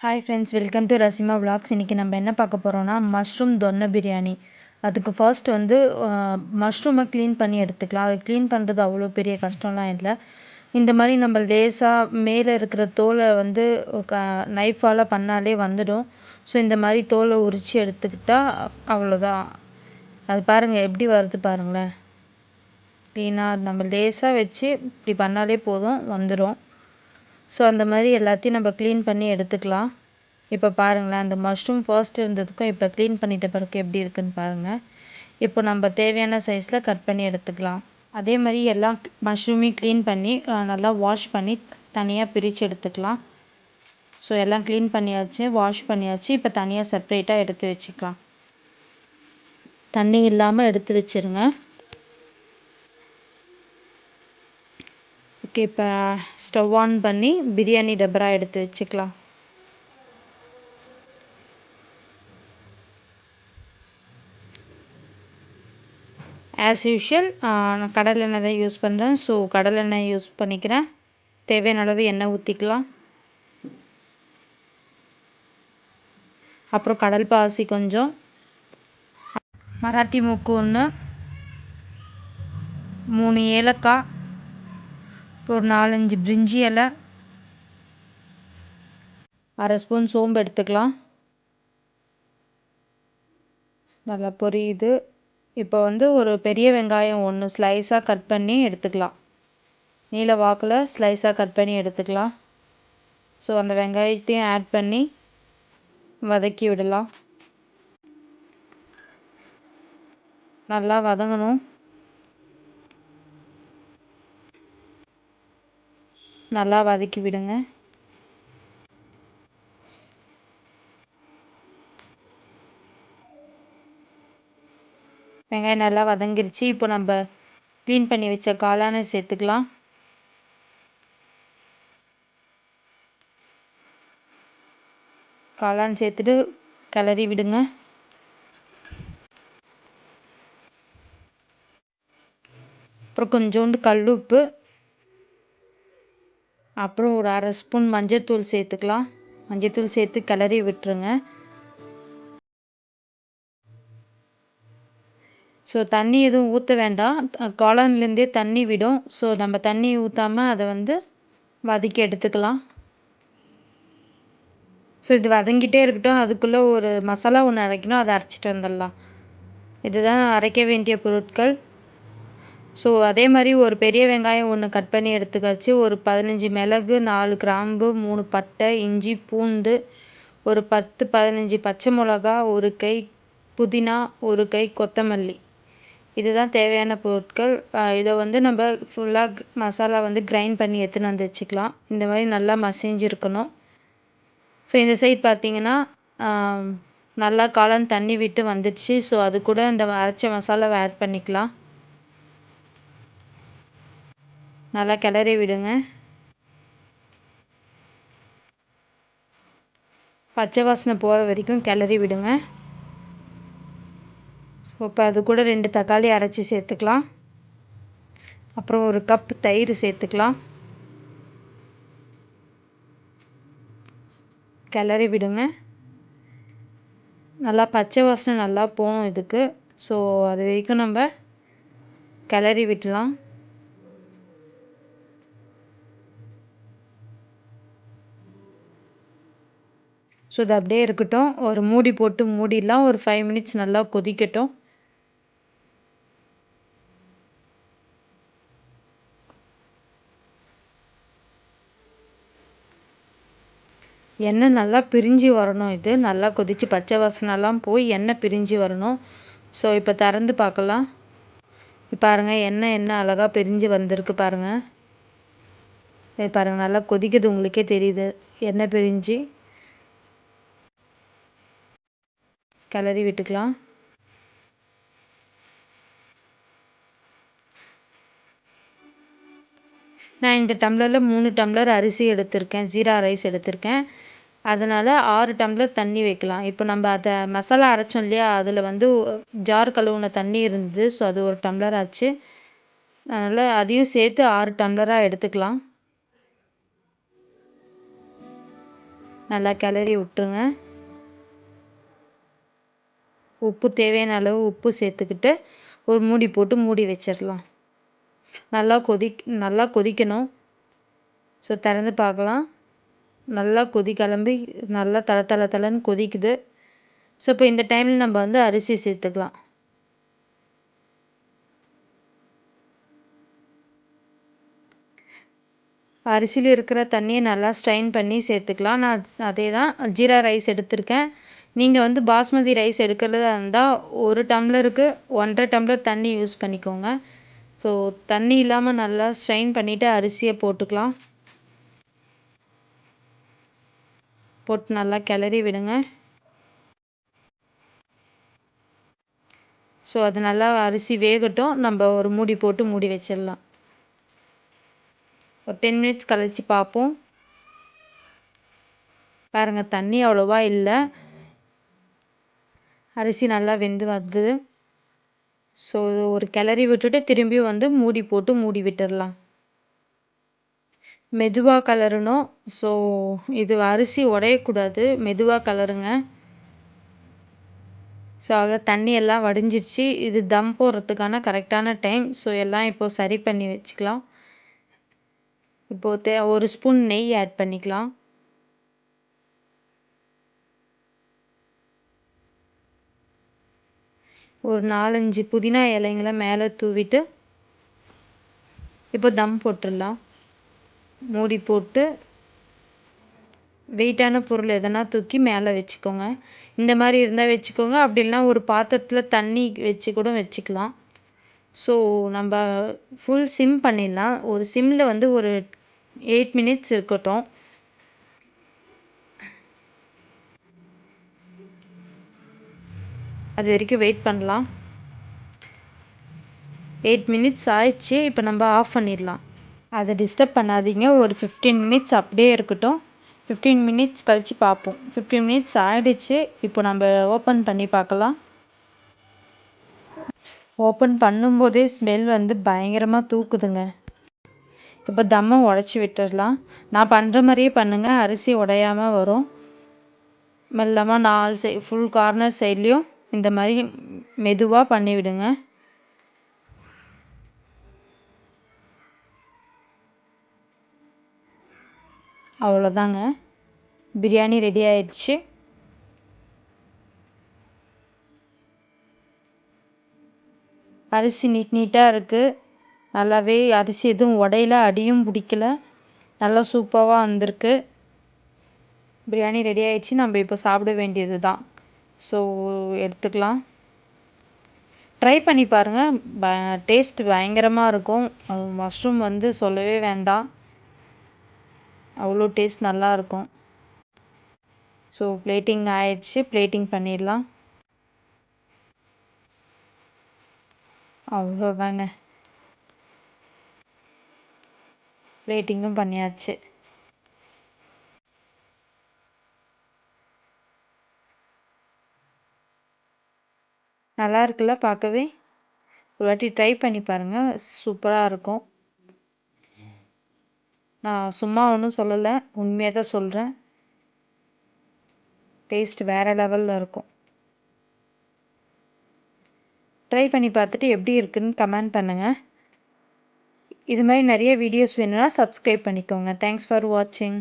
Hi friends, welcome to Rasima vlogs. இன்றைக்கி நம்ம என்ன பார்க்க போகிறோன்னா மஷ்ரூம் தொன்னை பிரியாணி. அதுக்கு ஃபர்ஸ்ட் வந்து மஷ்ரூமை க்ளீன் பண்ணி எடுத்துக்கலாம். அதை க்ளீன் பண்ணுறது அவ்வளோ பெரிய கஷ்டம்லாம் இல்லை. இந்த மாதிரி நம்ம லேசாக மேலே இருக்கிற தோலை வந்து நைஃபால் பண்ணாலே வந்துடும். ஸோ இந்த மாதிரி தோலை உரித்து எடுத்துக்கிட்டால் அவ்வளோதான். அது பாருங்கள் எப்படி வருது பாருங்களேன். க்ளீனாக நம்ம லேசாக வச்சு இப்படி பண்ணாலே போதும், வந்துடும். ஸோ அந்த மாதிரி எல்லாத்தையும் நம்ம க்ளீன் பண்ணி எடுத்துக்கலாம். இப்போ பாருங்களேன், அந்த மஷ்ரூம் ஃபர்ஸ்ட் இருந்ததுக்கும் இப்போ க்ளீன் பண்ணிட்ட பிறகு எப்படி இருக்குன்னு பாருங்கள். இப்போ நம்ம தேவையான சைஸில் கட் பண்ணி எடுத்துக்கலாம். அதே மாதிரி எல்லா மஷ்ரூமையும் க்ளீன் பண்ணி நல்லா வாஷ் பண்ணி தனியாக பிரித்து எடுத்துக்கலாம். ஸோ எல்லாம் க்ளீன் பண்ணியாச்சு, வாஷ் பண்ணியாச்சு. இப்போ தனியாக செப்ரேட்டாக எடுத்து வச்சுக்கலாம். தண்ணி இல்லாமல் எடுத்து வச்சுருங்க. ஓகே, இப்போ ஸ்டவ் ஆன் பண்ணி பிரியாணி டபரா எடுத்து வச்சுக்கலாம். ஆஸ் யூஷுவல் நான் கடலை எண்ணெய் தான் யூஸ் பண்ணுறேன். ஸோ கடலை எண்ணெய் யூஸ் பண்ணிக்கிறேன். தேவையான அளவு எண்ணெய் ஊற்றிக்கலாம். அப்புறம் கடல் பாசி கொஞ்சம், மராட்டி மூக்கு 1, 3 ஏலக்காய், ஒரு 4-5 பிரிஞ்சி இலை, அரை ஸ்பூன் சோம்பு எடுத்துக்கலாம். நல்லா பொரியுது. இப்போ வந்து ஒரு பெரிய வெங்காயம் 1 ஸ்லைஸாக கட் பண்ணி எடுத்துக்கலாம். நீல வாக்கில் ஸ்லைஸாக கட் பண்ணி எடுத்துக்கலாம். ஸோ அந்த வெங்காயத்தையும் ஆட் பண்ணி வதக்கி விடலாம். நல்லா வதங்கணும். நல்லா வதக்கி விடுங்க. வெங்காயம் நல்லா வதங்கிருச்சு. இப்போ நம்ம க்ளீன் பண்ணி வச்ச காளானை சேர்த்துக்கலாம். காளான் சேர்த்துட்டு கிளறி விடுங்க. அப்புறம் கொஞ்சோண்டு கல் உப்பு, அப்புறம் ஒரு அரை ஸ்பூன் மஞ்சத்தூள் சேர்த்துக்கலாம். மஞ்சத்தூள் சேர்த்து கிளறி விட்டுருங்க. ஸோ தண்ணி எதுவும் ஊற்ற வேண்டாம், காளான்லேருந்தே தண்ணி விடும். ஸோ நம்ம தண்ணி ஊற்றாமல் அதை வந்து வதக்கி எடுத்துக்கலாம். ஸோ இது வதங்கிட்டே இருக்கட்டும். அதுக்குள்ளே ஒரு மசாலா ஒன்று அரைக்கணும், அதை அரைச்சிட்டு வந்துடலாம். இதுதான் அரைக்க வேண்டிய பொருட்கள். ஸோ அதே மாதிரி ஒரு பெரிய வெங்காயம் 1 கட் பண்ணி எடுத்துக்காச்சு. ஒரு 15 மிளகு, 4 கிராம்பு, 3 பட்டை, இஞ்சி, பூண்டு, ஒரு 10-15 பச்சை மிளகா, ஒரு கை புதினா, ஒரு கை கொத்தமல்லி. இதுதான் தேவையான பொருட்கள். இதை வந்து நம்ம ஃபுல்லாக மசாலா வந்து கிரைண்ட் பண்ணி எடுத்துன்னு வந்து வச்சுக்கலாம். இந்த மாதிரி நல்லா மசிஞ்சிருக்கணும். ஸோ இந்த சைட் பார்த்தீங்கன்னா நல்லா காளான் தண்ணி விட்டு வந்துடுச்சு. ஸோ அது கூட இந்த அரைச்ச மசாலாவை ஆட் பண்ணிக்கலாம். நல்லா கிளறி விடுங்க. பச்சை வாசனை போகிற வரைக்கும் கிளறி விடுங்க. ஸோ இப்போ அது கூட 2 தக்காளி அரைச்சி சேர்த்துக்கலாம். அப்புறம் ஒரு கப் தயிர் சேர்த்துக்கலாம். கிளறி விடுங்க. நல்லா பச்சை வாசனை நல்லா போகணும் இதுக்கு. ஸோ அது வரைக்கும் நம்ம கிளறி விடலாம். ஸோ இது அப்படியே இருக்கட்டும். ஒரு மூடி போட்டு மூடிடலாம். ஒரு 5 மினிட்ஸ் நல்லா கொதிக்கட்டும். எண்ணெய் நல்லா பிரிஞ்சு வரணும். இது நல்லா கொதித்து பச்சை வாசனைலாம் போய் எண்ணெய் பிரிஞ்சு வரணும். ஸோ இப்போ திறந்து பார்க்கலாம். பாருங்கள், எண்ணெய் அழகாக பிரிஞ்சு வந்திருக்கு பாருங்கள். இது பாருங்கள், நல்லா கொதிக்குது, உங்களுக்கே தெரியுது எண்ணெய் பிரிஞ்சு. கிளறி விட்டுக்கலாம். நான் இந்த டம்ளரில் 3 டம்ளர் அரிசி எடுத்திருக்கேன், ஜீரா ரைஸ் எடுத்திருக்கேன். அதனால் 6 டம்ளர் தண்ணி வைக்கலாம். இப்போ நம்ம அதை மசாலா அரைச்சோம் இல்லையா, அதில் வந்து ஜார் கழுவுன தண்ணி இருந்தது. ஸோ அது 1 டம்ளர் ஆச்சு. அதனால் அதையும் சேர்த்து 6 டம்ளராக எடுத்துக்கலாம். நல்லா கிளறி விட்டுருங்க. உப்பு தேவையான அளவு உப்பு சேர்த்துக்கிட்டு ஒரு மூடி போட்டு மூடி வச்சிடலாம். நல்லா கொதிக்கணும். ஸோ திறந்து பார்க்கலாம். நல்லா கிளம்பி நல்லா தளன்னு கொதிக்குது. ஸோ இப்போ இந்த டைமில் நம்ம வந்து அரிசி சேர்த்துக்கலாம். அரிசியில் இருக்கிற தண்ணியை நல்லா ஸ்ட்ரைன் பண்ணி சேர்த்துக்கலாம். நான் அதே தான் ஜீரா ரைஸ் எடுத்திருக்கேன். நீங்கள் வந்து பாஸ்மதி ரைஸ் எடுக்கிறதா இருந்தால் 1 டம்ளருக்கு 1.5 டம்ளர் தண்ணி யூஸ் பண்ணிக்கோங்க. ஸோ தண்ணி இல்லாமல் நல்லா ஸ்ட்ரைன் பண்ணிவிட்டு அரிசியை போட்டுக்கலாம். போட்டு நல்லா கிளறி விடுங்க. ஸோ அது நல்லா அரிசி வேகட்டும். நம்ம ஒரு மூடி போட்டு மூடி வச்சிடலாம். ஒரு 10 மினிட்ஸ் கழிச்சு பார்ப்போம். பாருங்கள், தண்ணி அவ்வளோவா இல்லை. அரிசி நல்லா வெந்து வருது. ஸோ ஒரு கிளறி விட்டுட்டு திரும்பி வந்து மூடி போட்டு மூடி விட்டுடலாம். மெதுவாக கிளறணும். ஸோ இது அரிசி உடையக்கூடாது. மெதுவாக கிளறுங்க. ஸோ அதில் தண்ணி எல்லாம் வடிஞ்சிருச்சு. இது தம் போடுறதுக்கான கரெக்டான டைம். ஸோ எல்லாம் இப்போ சரி பண்ணி வச்சுக்கலாம். இப்போ ஒரு ஸ்பூன் நெய் ஆட் பண்ணிக்கலாம். ஒரு 4-5 புதினா இலைங்களை மேலே தூவிட்டு இப்போ தம் போட்டுடலாம். மூடி போட்டு வெயிட்டான பொருள் எதனா தூக்கி மேலே வச்சுக்கோங்க. இந்த மாதிரி இருந்தால் வச்சுக்கோங்க. அப்படி இல்லைனா ஒரு பாத்திரத்தில் தண்ணி வச்சு கூட வச்சுக்கலாம். ஸோ நம்ம ஃபுல் சிம் பண்ணிடலாம். ஒரு சிம்மில் வந்து ஒரு 8 மினிட்ஸ் இருக்கட்டும். அது வரைக்கும் வெயிட் பண்ணலாம். 8 மினிட்ஸ் ஆயிடுச்சு. இப்போ நம்ம ஆஃப் பண்ணிடலாம். அதை டிஸ்டர்ப் பண்ணாதீங்க. ஒரு 15 மினிட்ஸ் அப்படியே இருக்கட்டும். 15 மினிட்ஸ் கழித்து பார்ப்போம். 15 மினிட்ஸ் ஆகிடுச்சு. இப்போ நம்ம ஓப்பன் பண்ணி பார்க்கலாம். ஓப்பன் பண்ணும்போதே ஸ்மெல் வந்து பயங்கரமாக தூக்குதுங்க. இப்போ தம்மை உடச்சி விட்டுடலாம். நான் பண்ணுற மாதிரியே பண்ணுங்கள். அரிசி உடையாமல் வரும். மெல்லமாக 4 ஃபுல் கார்னர் சைட்லேயும் இந்த மாதிரி மெதுவாக பண்ணி விடுங்க. அவ்வளோதாங்க, பிரியாணி ரெடி ஆயிடுச்சு. அரிசி நீட்டாக இருக்குது. நல்லாவே அரிசி எதுவும் உடையில, அடியும் பிடிக்கல. நல்லா சூப்பராக வந்திருக்கு. பிரியாணி ரெடி ஆயிடுச்சு. நம்ம இப்போ சாப்பிட வேண்டியது தான். ஸோ எடுத்துக்கலாம். ட்ரை பண்ணி பாருங்கள். டேஸ்ட் பயங்கரமாக இருக்கும். மஷ்ரூம் வந்து சொல்லவே வேண்டாம். அவ்வளோ டேஸ்ட் நல்லா இருக்கும். ஸோ பிளேட்டிங் ஆயிடுச்சு. பிளேட்டிங் பண்ணிடலாம். அவ்வளோதாங்க, பிளேட்டிங்கும் பண்ணியாச்சு. நல்லா இருக்குல்ல பார்க்கவே. ஒரு வாட்டி ட்ரை பண்ணி பாருங்கள். சூப்பராக இருக்கும். நான் சும்மா ஒன்றும் சொல்லலை, உண்மையாக தான் சொல்கிறேன். டேஸ்ட் வேறு லெவலில் இருக்கும். ட்ரை பண்ணி பார்த்துட்டு எப்படி இருக்குன்னு கமெண்ட் பண்ணுங்கள். இது மாதிரி நிறைய வீடியோஸ் வேணும்னா சப்ஸ்கிரைப் பண்ணிக்கோங்க. தேங்க்ஸ் ஃபார் வாட்சிங்.